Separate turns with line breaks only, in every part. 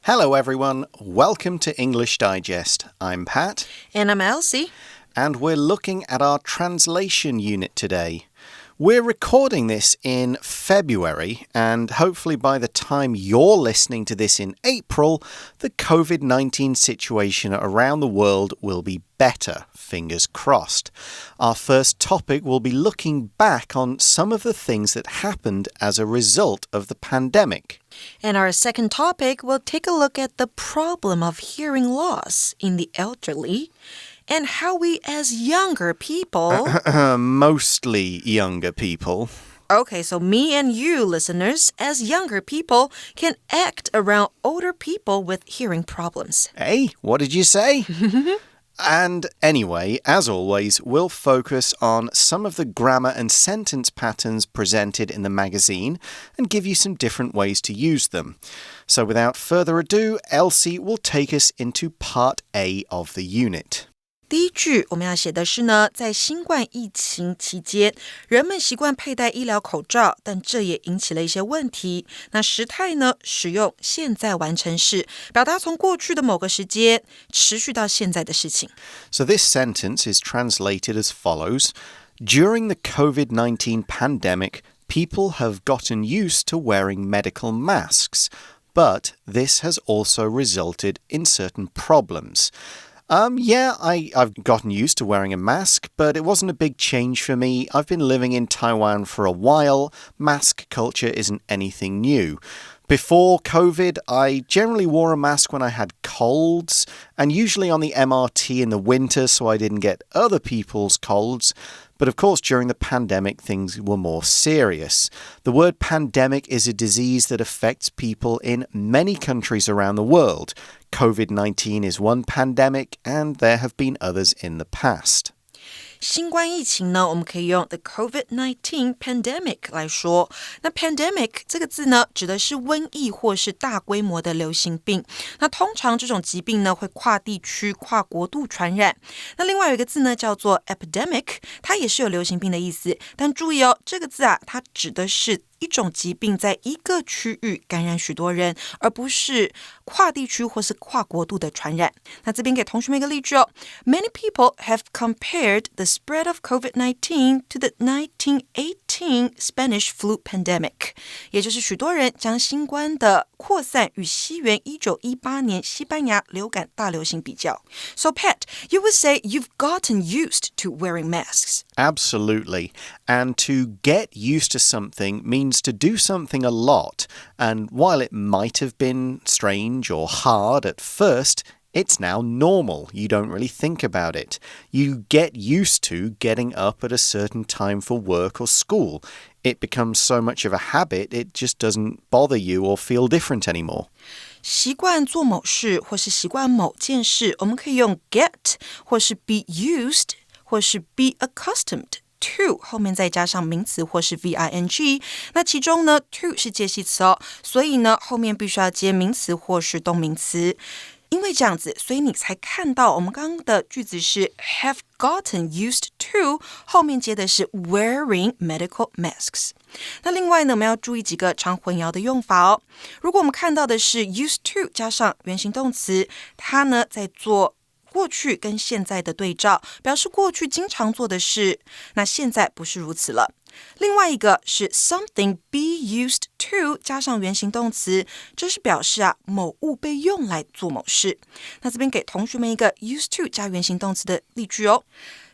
Hello everyone, welcome to English Digest. I'm Pat.
And I'm Elsie.
And we're looking at our translation unit today. We're recording this in February, and hopefully by the time you're listening to this in April, the COVID-19 situation around the world will be better, fingers crossed. Our first topic will be looking back on some of the things that happened as a result of the pandemic.
And our second topic will take a look at the problem of hearing loss in the elderly.And how we as younger people...
Mostly younger people.
Okay, so me and you, listeners, as younger people, can act around older people with hearing problems.
Hey, what did you say? And anyway, as always, we'll focus on some of the grammar and sentence patterns presented in the magazine and give you some different ways to use them. So without further ado, Elsie will take us into part A of the unit.
第一句我们要写的是呢，在新冠疫情期间，人们习惯佩戴医疗口罩，但这也引起了一些问题。那时态呢，使用现在完成式，表达从过去的某个时间持续到现在的事情。
So this sentence is translated as follows. During the COVID-19 pandemic, people have gotten used to wearing medical masks, but this has also resulted in certain problems.I've gotten used to wearing a mask, but it wasn't a big change for me. I've been living in Taiwan for a while. Mask culture isn't anything new. Before COVID, I generally wore a mask when I had colds, and usually on the MRT in the winter so I didn't get other people's colds. But of course, during the pandemic, things were more serious. The word pandemic is a disease that affects people in many countries around the world. COVID-19 is one pandemic, and there have been others in the past.
新冠疫情呢，我们可以用 the COVID-19 pandemic 来说。那 pandemic 这个字呢，指的是瘟疫或是大规模的流行病。那通常这种疾病呢，会跨地区、跨国度传染。那另外有一个字呢，叫做 epidemic， 它也是有流行病的意思。但注意哦，这个字啊，它指的是一种疾病在一个区域感染许多人，而不是跨地区或是跨国度的传染。那这边给同学们一个例句哦。Many people have compared the spread of COVID-19 to the 1918 Spanish flu pandemic. 也就是许多人将新冠的扩散与西元1918年西班牙流感大流行比较。So Pat, you would say you've gotten used to wearing masks.
Absolutely. And to get used to something means to do something a lot, and while it might have been strange or hard at first, it's now normal. You don't really think about it. You get used to getting up at a certain time for work or school. It becomes so much of a habit, it just doesn't bother you or feel different anymore.
习惯做某事或是习惯某件事，我们可以用 get 或是 be used 或是 be accustomed.to 后面再加上名词或是 VING， 那其中呢 to 是介系词哦，所以呢后面必须要接名词或是动名词。因为这样子，所以你才看到我们刚刚的句子是 have gotten used to 后面接的是 wearing medical masks。那另外呢，我们要注意几个常混淆的用法哦。如果我们看到的是 used to 加上原形动词，它呢在做过去跟现在的对照，表示过去经常做的事，那现在不是如此了。另外一个是 something be used to 加上原形动词，这是表示某物被用来做某事。那这边给同学们一个 used to 加原形动词的例句哦。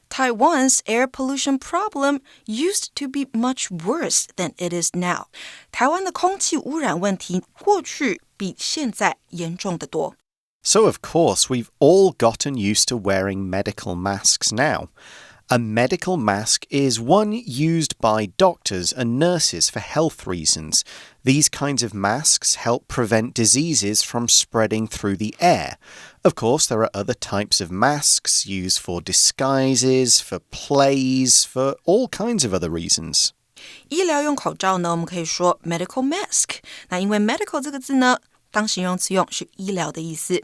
Taiwan's air pollution problem used to be much worse than it is now. 台湾的空气污染问题过去比现在严重得多。
So, of course, we've all gotten used to wearing medical masks now. A medical mask is one used by doctors and nurses for health reasons. These kinds of masks help prevent diseases from spreading through the air. Of course, there are other types of masks used for disguises, for plays, for all kinds of other reasons.
医疗用口罩呢，我们可以说 medical mask。那因为 medical 这个字呢，当形容词用是医疗的意思。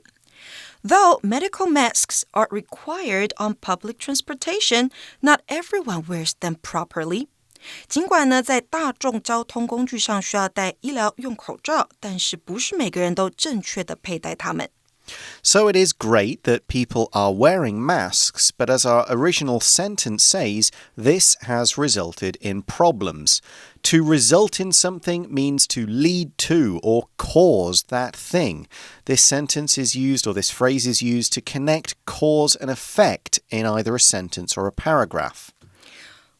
Though medical masks are required on public transportation, not everyone wears them properly. 尽管呢，在大众交通工具上需要戴医疗用口罩，但是不是每个人都正确的佩戴它们。
So it is great that people are wearing masks, but as our original sentence says, this has resulted in problems. To result in something means to lead to or cause that thing. This sentence is used, or this phrase is used, to connect cause and effect in either a sentence or a paragraph.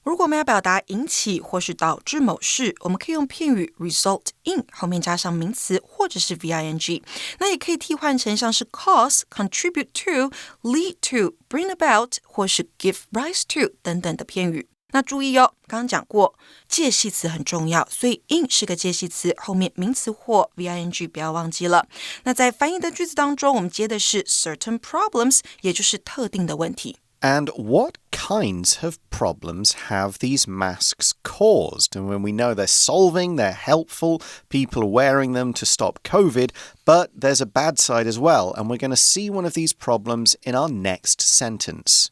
如果我们要表达引起或是导致某事，我们可以用片语 result in 后面加上名词或者是 VING。那也可以替换成像是 cause, contribute to, lead to, bring about 或是 give rise to 等等的片语。那注意哦，刚刚讲过介系词很重要，所以 in 是个介系词，后面名词或 VING 不要忘记了。那在翻译的句子当中，我们接的是 certain problems， 也就是特定的问题。
And what kinds of problems have these masks caused? And when we know they're solving, they're helpful, people are wearing them to stop COVID, but there's a bad side as well, and we're going to see one of these problems in our next sentence.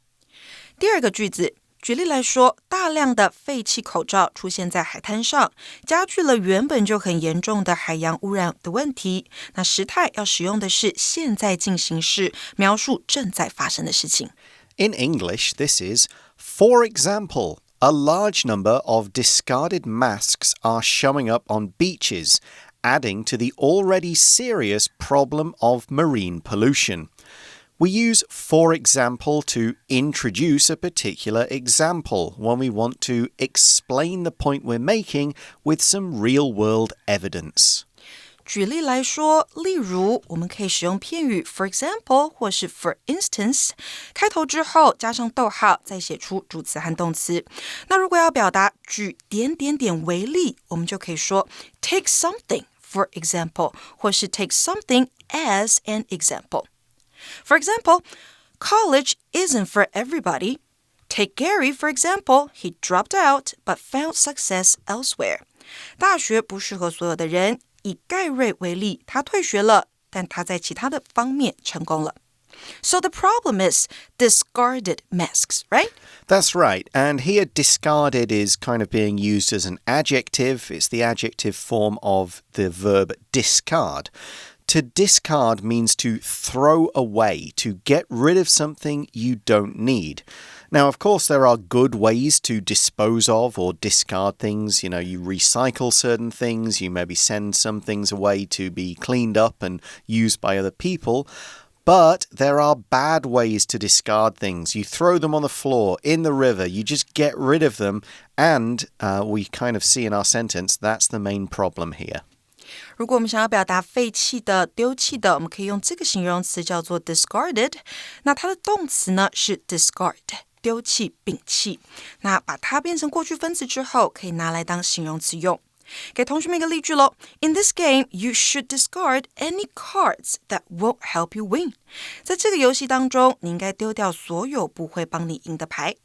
第二个句子，举例来说，大量的废弃口罩出现在海滩上，加剧了原本就很严重的海洋污染的问题。那时态要使用的是现在进行式，描述正在发生的事情。
In English, this is, for example, a large number of discarded masks are showing up on beaches, adding to the already serious problem of marine pollution. We use for example to introduce a particular example when we want to explain the point we're making with some real-world evidence.
举例来说，例如我们可以使用片语 for example 或是 for instance， 开头之后加上逗号，再写出主词和动词。那如果要表达举点点点为例，我们就可以说 take something for example， 或是 take something as an example. For example, college isn't for everybody. Take Gary, for example, he dropped out but found success elsewhere. 大学不适合所有的人。以盖瑞为例，他退学了，但他在其他的方面成功了。So the problem is discarded masks, right?
That's right. And here discarded is kind of being used as an adjective. It's the adjective form of the verb discard. To discard means to throw away, to get rid of something you don't need. Now, of course, there are good ways to dispose of or discard things. You know, you recycle certain things, you maybe send some things away to be cleaned up and used by other people. But there are bad ways to discard things. You throw them on the floor, in the river, you just get rid of them. And we kind of see in our sentence, that's the main problem here.
如果我们想要表达废弃的、丢弃的，我们可以用这个形容词叫做 discarded。那它的动词呢是 discard， 丢弃、摒弃。那把它变成过去分词之后，可以拿来当形容词用。给同学们一个例句咯。In this game, you should discard any cards that won't help you win. 在这个游戏当中，你应该丢掉所有不会帮你赢的牌。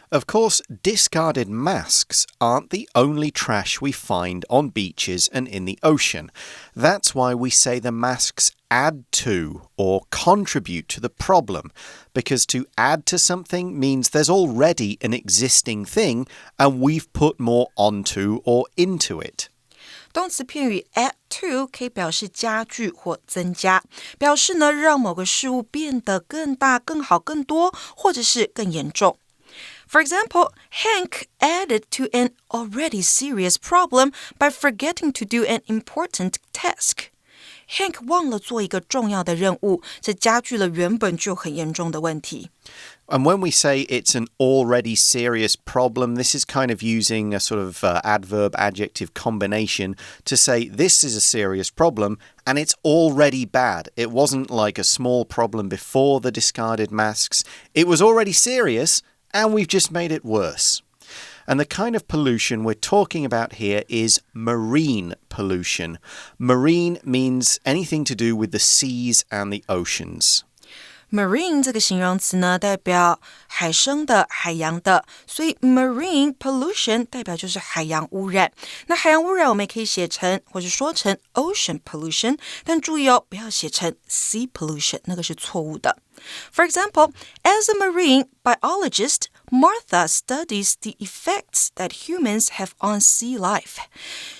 Of course, discarded masks aren't the only trash we find on beaches and in the ocean. That's why we say the masks add to or contribute to the problem, because to add to something means there's already an existing thing and we've put more onto or into it.
动词片语 add to 可以表示加剧或增加，表示呢让某个事物变得更大、更好、更多，或者是更严重。For example, Hank added to an already serious problem by forgetting to do an important task. Hank 忘了做一个重要的任务，这加剧了原本就很严重的问题。
And when we say it's an already serious problem, this is kind of using a sort of adverb-adjective combination to say this is a serious problem and it's already bad. It wasn't like a small problem before the discarded masks. It was already serious and we've just made it worse. And the kind of pollution we're talking about here is marine pollution. Marine means anything to do with the seas and the oceans.
Marine 这个形容词呢，代表海生的、海洋的，所以 marine pollution 代表就是海洋污染。那海洋污染我们也可以写成或是说成 ocean pollution， 但注意哦，不要写成 sea pollution， 那个是错误的。For example, as a marine biologist, Martha studies the effects that humans have on sea life.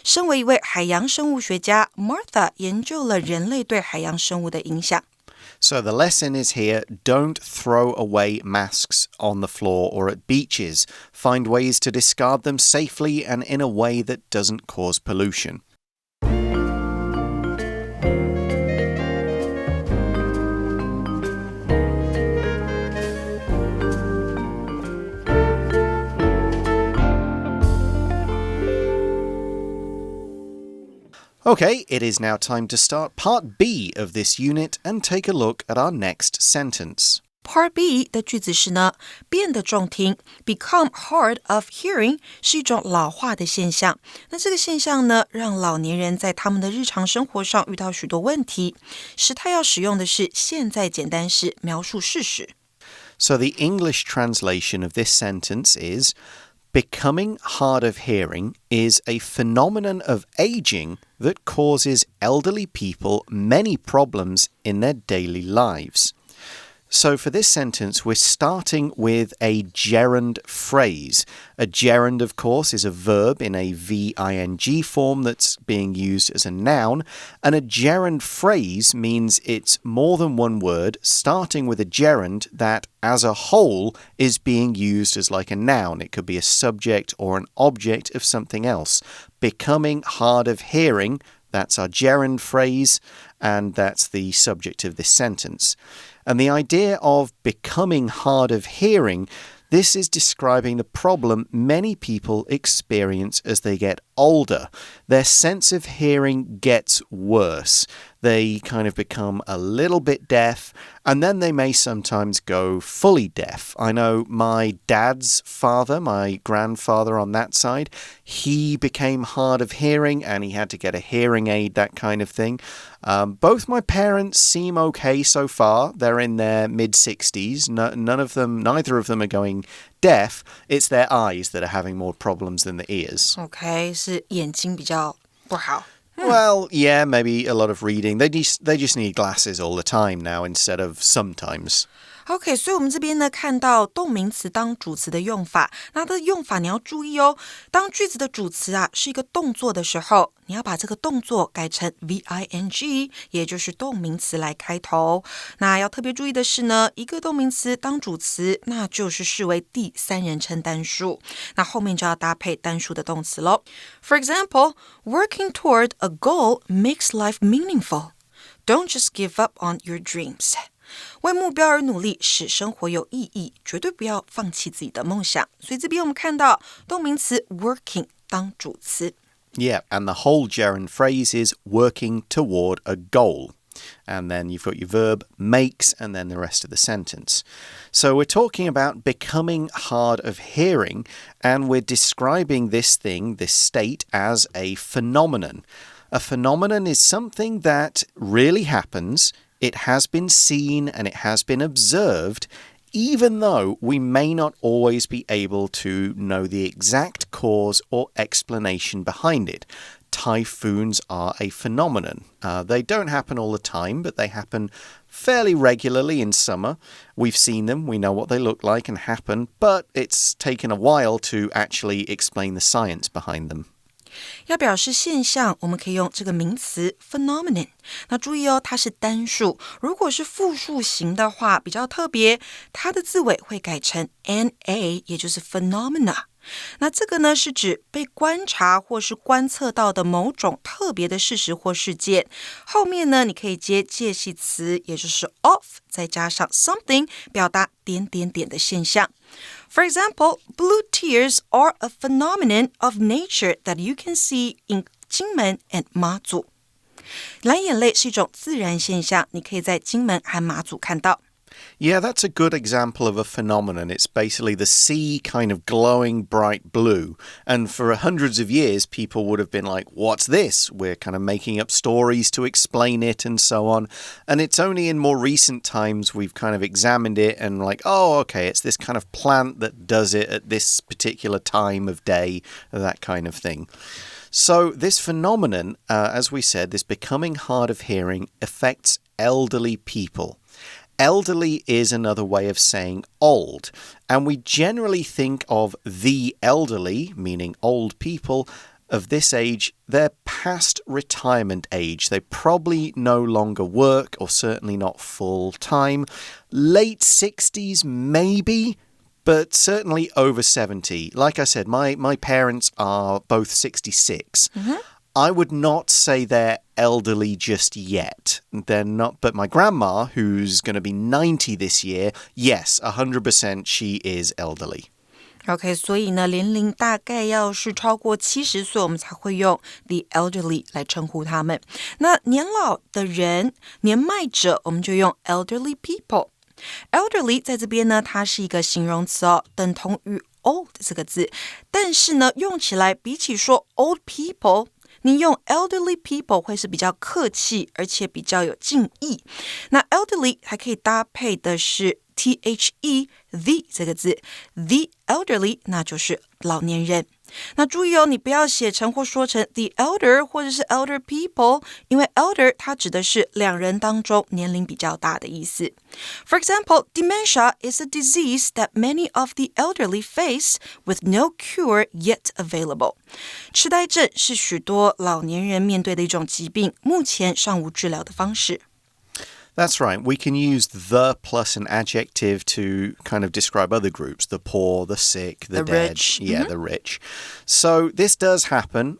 身为一位海洋生物学家 Martha 研究了人类对海洋生物的影响。
So the lesson is here, don't throw away masks on the floor or at beaches. Find ways to discard them safely and in a way that doesn't cause pollution. Okay, it is now time to start Part B of this unit and take a look at our next sentence.
Part B 的句子是呢，变得中听 become hard of hearing 是一种老化的现象。那这个现象呢，让老年人在他们的日常生活上遇到许多问题。时态要使用的是现在简单式，描述事实。
So the English translation of this sentence is...Becoming hard of hearing is a phenomenon of aging that causes elderly people many problems in their daily lives. So for this sentence, we're starting with a gerund phrase. A gerund, of course, is a verb in a V-I-N-G form that's being used as a noun, and a gerund phrase means it's more than one word, starting with a gerund that, as a whole, is being used as like a noun. It could be a subject or an object of something else. Becoming hard of hearing, that's our gerund phrase, and that's the subject of this sentence. And the idea of becoming hard of hearing, this is describing the problem many people experience as they get older. Their sense of hearing gets worse. They kind of become a little bit deaf, and then they may sometimes go fully deaf. I know my dad's father, my grandfather on that side, he became hard of hearing and he had to get a hearing aid, that kind of thing. Both my parents seem okay so far. They're in their mid-60s. Neither of them are going deaf. It's their eyes that are having more problems than the ears.
OK, 是眼睛比较不好。
Well, yeah, maybe a lot of reading. They just need glasses all the time now instead of sometimes.
OK, 所以我们这边呢看到动名词当主词的用法，那它的用法你要注意哦。当句子的主词啊是一个动作的时候，你要把这个动作改成 V-I-N-G， 也就是动名词来开头。那要特别注意的是呢，一个动名词当主词，那就是视为第三人称单数，那后面就要搭配单数的动词咯。For example, working toward a goal makes life meaningful. Don't just give up on your dreams. 为目标而努力，使生活有意义，绝对不要放弃自己的梦想。所以这边我们看到动名词 working 当主词。
Yeah, and the whole gerund phrase is working toward a goal. And then you've got your verb makes and then the rest of the sentence. So we're talking about becoming hard of hearing, and we're describing this thing, this state, as a phenomenon. A phenomenon is something that really happens.It has been seen and it has been observed, even though we may not always be able to know the exact cause or explanation behind it. Typhoons are a phenomenon. They don't happen all the time, but they happen fairly regularly in summer. We've seen them, we know what they look like and happen, but it's taken a while to actually explain the science behind them.
要表示现象，我们可以用这个名词 phenomenon。那注意哦，它是单数。如果是复数型的话，比较特别，它的字尾会改成 na， 也就是 phenomena。那这个呢，是指被观察或是观测到的某种特别的事实或事件。后面呢，你可以接介系词，也就是 of， 再加上 something， 表达点点点的现象。For example, blue tears are a phenomenon of nature that you can see in 金门 and 马祖。蓝眼泪是一种自然现象，你可以在金门和马祖看到。
Yeah, that's a good example of a phenomenon. It's basically the sea kind of glowing bright blue. And for hundreds of years, people would have been like, what's this? We're kind of making up stories to explain it and so on. And it's only in more recent times we've kind of examined it and like, oh, okay, it's this kind of plant that does it at this particular time of day, that kind of thing. So this phenomenon, as we said, this becoming hard of hearing affects elderly people. elderly is another way of saying old, and we generally think of the elderly, meaning old people, of this age, they're past retirement age. They probably no longer work, or certainly not full-time. Late 60s, maybe, but certainly over 70. Like I said, my parents are both 66. I would not say they're elderly just yet. They're not, but my grandma, who's going to be 90 this year, yes, 100% she is elderly.
OK, 所以呢，年龄大概要是超过70岁，我们才会用 the elderly 来称呼他们。那年老的人、年迈者，我们就用 elderly people。elderly 在这边呢，它是一个形容词哦，等同于 old 这个字，但是呢，用起来比起说 old people，你用 elderly people 会是比较客气，而且比较有敬意。那 elderly 还可以搭配的是 the 这个字 the elderly 那就是老年人。那注意哦，你不要写成或说成 the elder 或者是 elder people， 因为 elder 它指的是两人当中年龄比较大的意思。For example, dementia is a disease that many of the elderly face with no cure yet available. 痴呆症是许多老年人面对的一种疾病，目前尚无治疗的方式。
That's right. We can use the plus an adjective to kind of describe other groups, the poor, the sick, the dead.
Rich.
Yeah, the rich. So this does happen,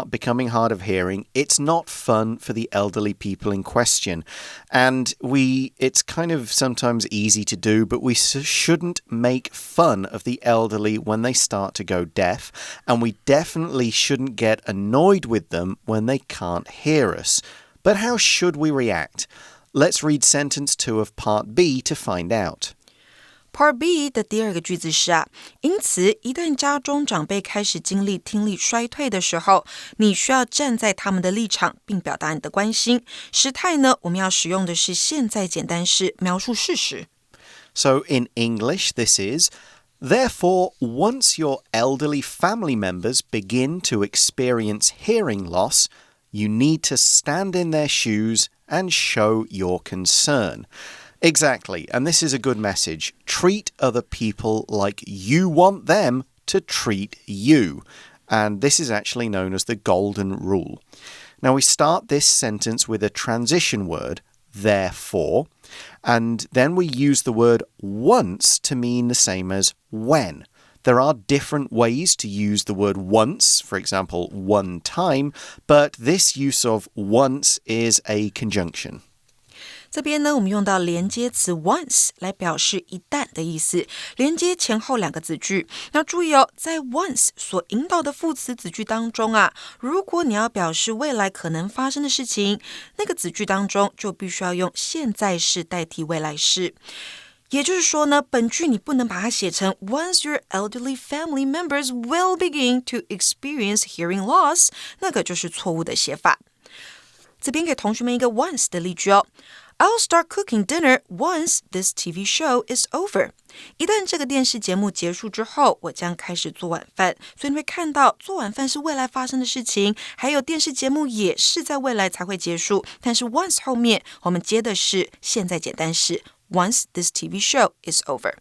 becoming hard of hearing. It's not fun for the elderly people in question. And it's kind of sometimes easy to do, but we shouldn't make fun of the elderly when they start to go deaf. And we definitely shouldn't get annoyed with them when they can't hear us. But how should we react?Let's read sentence 2 of part B to find out.
Part B 的第二个句子是因此一旦家中长辈开始经历听力衰退的时候，你需要站在他们的立场并表达你的关心。时态呢，我们要使用的是现在简单式描述事实。
So in English, this is...Therefore, once your elderly family members begin to experience hearing loss, you need to stand in their shoes and show your concern. Exactly, and this is a good message. Treat other people like you want them to treat you. And this is actually known as the golden rule. Now, we start this sentence with a transition word, therefore, and then we use the word once to mean the same as when.There are different ways to use the word once, for example, one time, but this use of once is a conjunction.
这边呢，我们用到连接词 once 来表示一旦的意思，连接前后两个子句。那注意哦，在 once 所引导的副词子句当中如果你要表示未来可能发生的事情，那个子句当中就必须要用现在式代替未来式。也就是说呢，本句你不能把它写成 Once your elderly family members will begin to experience hearing loss， 那个就是错误的写法。这边给同学们一个 once 的例句哦。I'll start cooking dinner once this TV show is over. 一旦这个电视节目结束之后，我将开始做晚饭。所以你会看到，做晚饭是未来发生的事情，还有电视节目也是在未来才会结束。但是 once 后面我们接的是现在简单式。Once this TV show is over.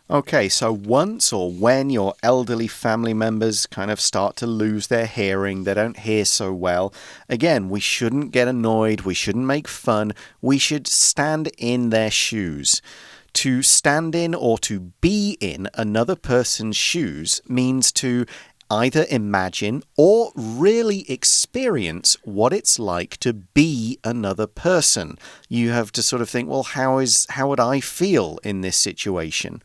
Okay, so once or when your elderly family members kind of start to lose their hearing, they don't hear so well, again, we shouldn't get annoyed, we shouldn't make fun, we should stand in their shoes. To stand in or to be in another person's shoes means to either imagine or really experience what it's like to be another person. You have to sort of think, well, how would I feel in this situation?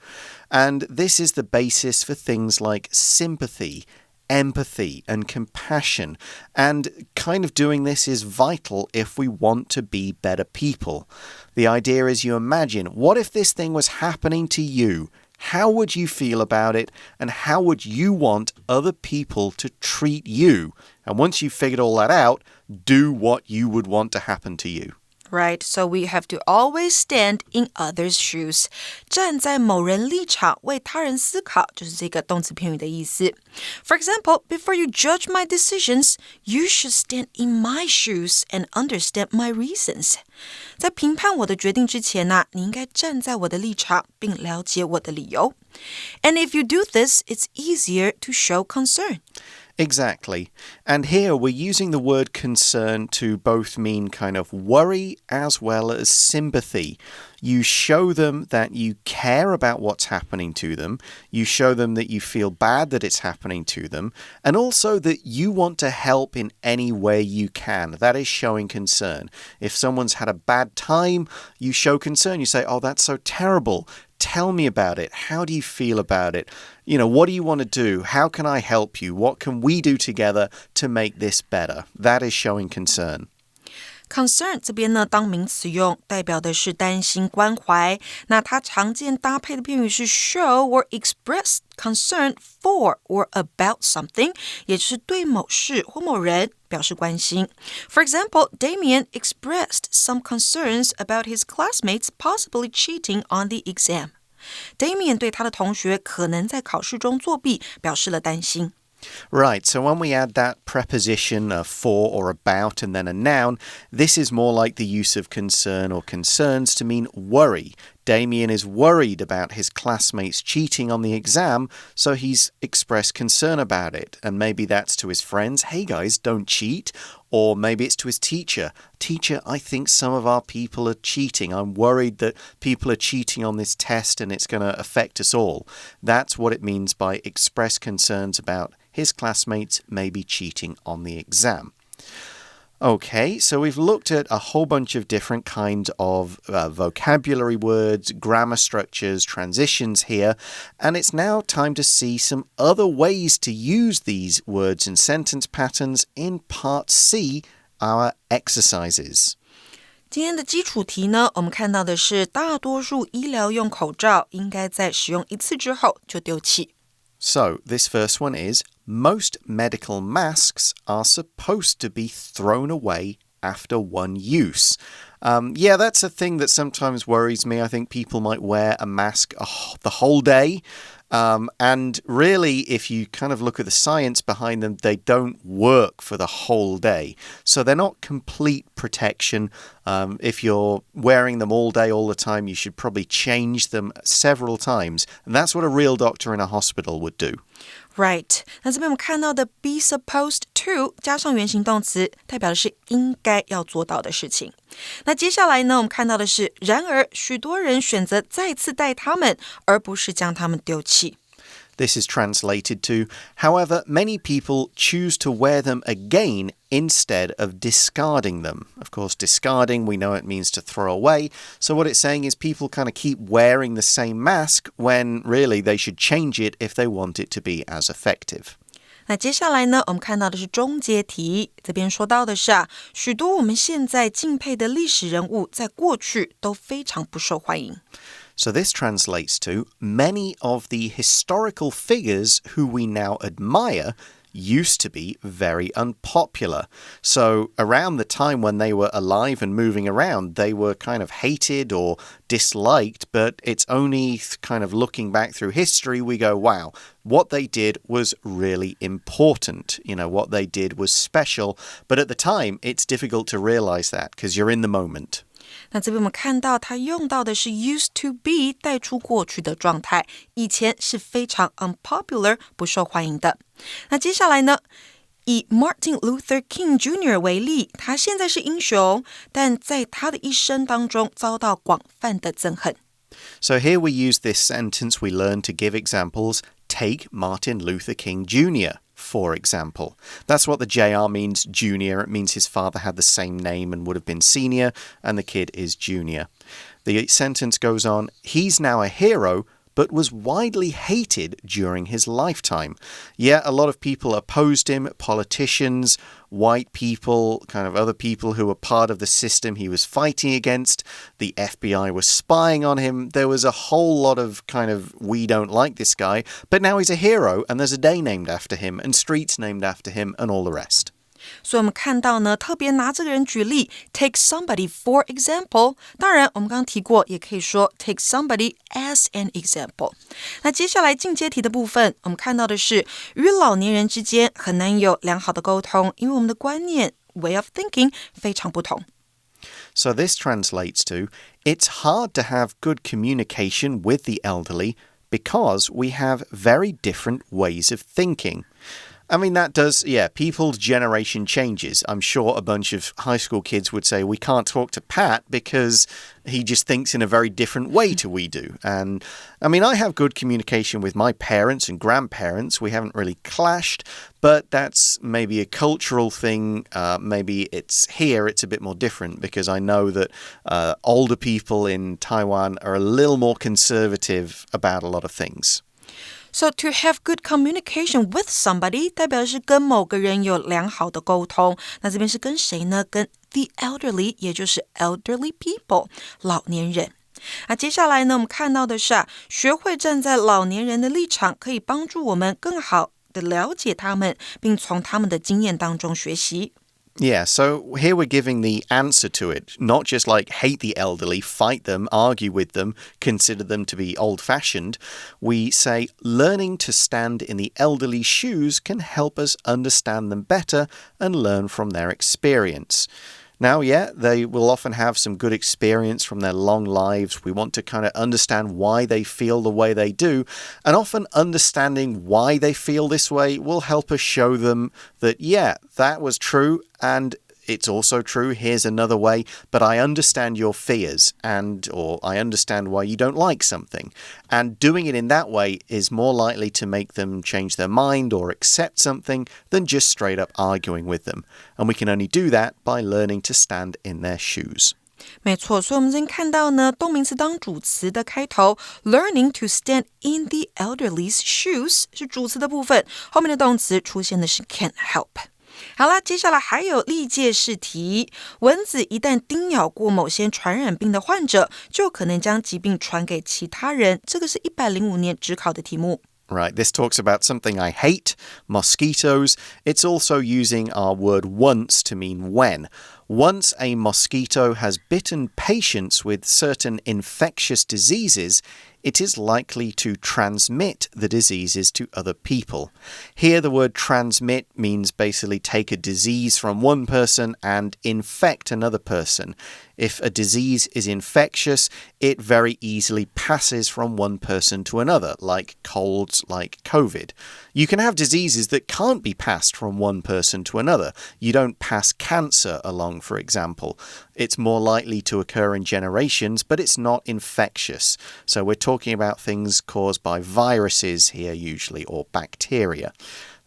And this is the basis for things like sympathy, empathy, and compassion. And kind of doing this is vital if we want to be better people. The idea is you imagine, what if this thing was happening to you?How would you feel about it, and how would you want other people to treat you? And once you've figured all that out, do what you would want to happen to you.
Right, so we have to always stand in others' shoes. 站在某人立场，为他人思考，就是这个动词片语的意思。For example, before you judge my decisions, you should stand in my shoes and understand my reasons. 在评判我的决定之前呢，你应该站在我的立场，并了解我的理由。And if you do this, it's easier to show concern.Exactly.
And here we're using the word concern to both mean kind of worry as well as sympathy. You show them that you care about what's happening to them. You show them that you feel bad that it's happening to them. And also that you want to help in any way you can. That is showing concern. If someone's had a bad time, you show concern. You say, oh, that's so terrible.Tell me about it. How do you feel about it? What do you want to do? How can I help you? What can we do together to make this better? That is showing concern.
Concern 这边呢当名词用，代表的是担心关怀。那它常见搭配的片语是 show or express concern for or about something, 也就是对某事或某人表示关心。For example, Damien expressed some concerns about his classmates possibly cheating on the exam. Damien 对他的同学可能在考试中作弊表示了担心。
Right, so when we add that preposition for or about and then a noun, this is more like the use of concern or concerns to mean worry. Damien is worried about his classmates cheating on the exam, so he's expressed concern about it. And maybe that's to his friends, hey guys, don't cheat. Or maybe it's to his teacher. Teacher, I think some of our people are cheating. I'm worried that people are cheating on this test and it's going to affect us all. That's what it means by express concerns about his classmates maybe cheating on the exam. Okay, so we've looked at a whole bunch of different kinds of vocabulary words, grammar structures, transitions here, and it's now time to see some other ways to use these words and sentence patterns in Part C, our exercises.
今天的基础题呢，我们看到的是大多数医疗用口罩应该在使用一次之后就丢弃。
So, this first one is, most medical masks are supposed to be thrown away after one use. Yeah, that's a thing that sometimes worries me. I think people might wear a mask the whole day. And really, if you kind of look at the science behind them, they don't work for the whole day. So they're not complete protection. If you're wearing them all day, all the time, you should probably change them several times. And that's what a real doctor in a hospital would do.Right.
那这边我们看到的 be supposed to 加上原形动词，代表的是应该要做到的事情。那接下来呢，我们看到的是，然而许多人选择再次戴它们，而不是将它们丢弃。
This is translated to, however, many people choose to wear them again instead of discarding them. Of course, discarding, we know it means to throw away. So what it's saying is people kind of keep wearing the same mask when really they should change it if they want it to be as effective.
那接下来呢，我们看到的是终结题，这边说到的是许多我们现在敬佩的历史人物在过去都非常不受欢迎。
So this translates to, many of the historical figures who we now admire used to be very unpopular. So around the time when they were alive and moving around, they were kind of hated or disliked, but it's only kind of looking back through history, we go, wow, what they did was really important. What they did was special. But at the time, it's difficult to realize that because you're in the moment.
那这边我们看到它用到的是 used to be 带出过去的状态，以前是非常 unpopular 不受欢迎的。那接下来呢，以 Martin Luther King Jr. 为例，他现在是英雄，但在他的一生当中遭到广泛的憎恨。
So here we use this sentence we learn to give examples. Take Martin Luther King Jr.For example. That's what the JR means, junior. It means his father had the same name and would have been senior, and the kid is junior. The sentence goes on, he's now a hero, but was widely hated during his lifetime. Yeah, a lot of people opposed him, politicians, white people, kind of other people who were part of the system he was fighting against. The FBI was spying on him. There was a whole lot of kind of, we don't like this guy, but now he's a hero and there's a day named after him and streets named after him and all the rest.
所以我们看到呢，特别拿这个人举例 take somebody for example， 当然我们刚刚提过也可以说 take somebody as an example。 那接下来进阶题的部分，我们看到的是与老年人之间很难有良好的沟通，因为我们的观念 way of thinking 非常不同。
So this translates to, it's hard to have good communication with the elderly because we have very different ways of thinking. I mean, that does, people's generation changes. I'm sure a bunch of high school kids would say, we can't talk to Pat because he just thinks in a very different way to we do. And, I mean, I have good communication with my parents and grandparents. We haven't really clashed, but that's maybe a cultural thing. Maybe it's a bit more different because I know that older people in Taiwan are a little more conservative about a lot of things.So
to have good communication with somebody 代表是跟某个人有良好的沟通，那这边是跟谁呢？跟 the elderly， 也就是 elderly people， 老年人。那接下来呢，我们看到的是学会站在老年人的立场，可以帮助我们更好的了解他们，并从他们的经验当中学习。
Yeah, so here we're giving the answer to it, not just like hate the elderly, fight them, argue with them, consider them to be old-fashioned. We say learning to stand in the elderly's shoes can help us understand them better and learn from their experience.Now, they will often have some good experience from their long lives. We want to kind of understand why they feel the way they do. And often understanding why they feel this way will help us show them that, that was true and it's also true. Here's another way, but I understand your fears or I understand why you don't like something. And doing it in that way is more likely to make them change their mind or accept something than just straight up arguing with them. And we can only do that by learning to stand in their shoes.
没错，所以我们今天看到呢，动名词当主词的开头 learning to stand in the elderly's shoes 是主词的部分，后面的动词出现的是 can help。好啦，接下来还有历届试题。蚊子一旦叮咬过某些传染病的患者，就可能将疾病传给其他人。这个是105年指考的题目。
Right, this talks about something I hate, mosquitoes. It's also using our word once to mean when. Once a mosquito has bitten patients with certain infectious diseases, it is likely to transmit the diseases to other people. Here, the word transmit means basically take a disease from one person and infect another person. If a disease is infectious, it very easily passes from one person to another, like colds, like COVID. You can have diseases that can't be passed from one person to another. You don't pass cancer along, for example. It's more likely to occur in generations, but it's not infectious. So we're talking about things caused by viruses here usually, or bacteria.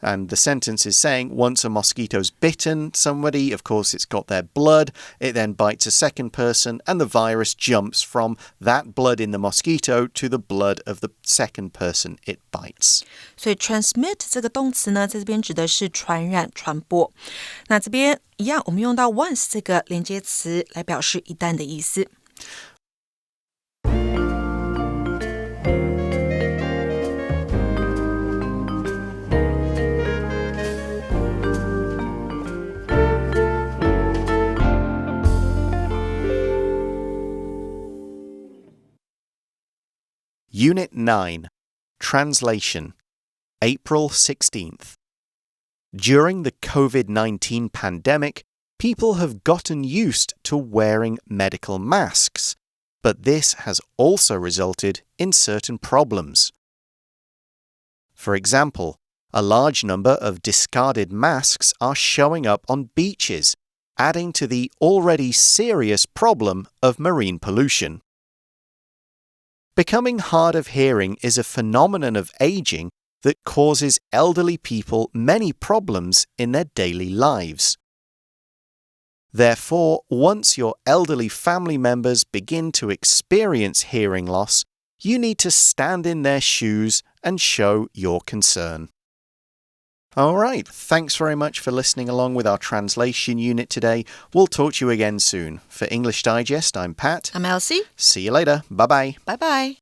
And the sentence is saying, once a mosquito's bitten somebody, of course it's got their blood, it then bites a second person, and the virus jumps from that blood in the mosquito to the blood of the second person it bites.
所以 transmit 这个动词呢，在这边指的是传染、传播。那这边一样，我们用到 once 这个连接词来表示一旦的意思。
Unit 9, Translation, April 16th. During the COVID-19 pandemic, people have gotten used to wearing medical masks, but this has also resulted in certain problems. For example, a large number of discarded masks are showing up on beaches, adding to the already serious problem of marine pollution.Becoming hard of hearing is a phenomenon of aging that causes elderly people many problems in their daily lives. Therefore, once your elderly family members begin to experience hearing loss, you need to stand in their shoes and show your concern. All right, thanks very much for listening along with our translation unit today. We'll talk to you again soon. For English Digest, I'm Pat.
I'm Elsie.
See you later. Bye-bye.
Bye-bye.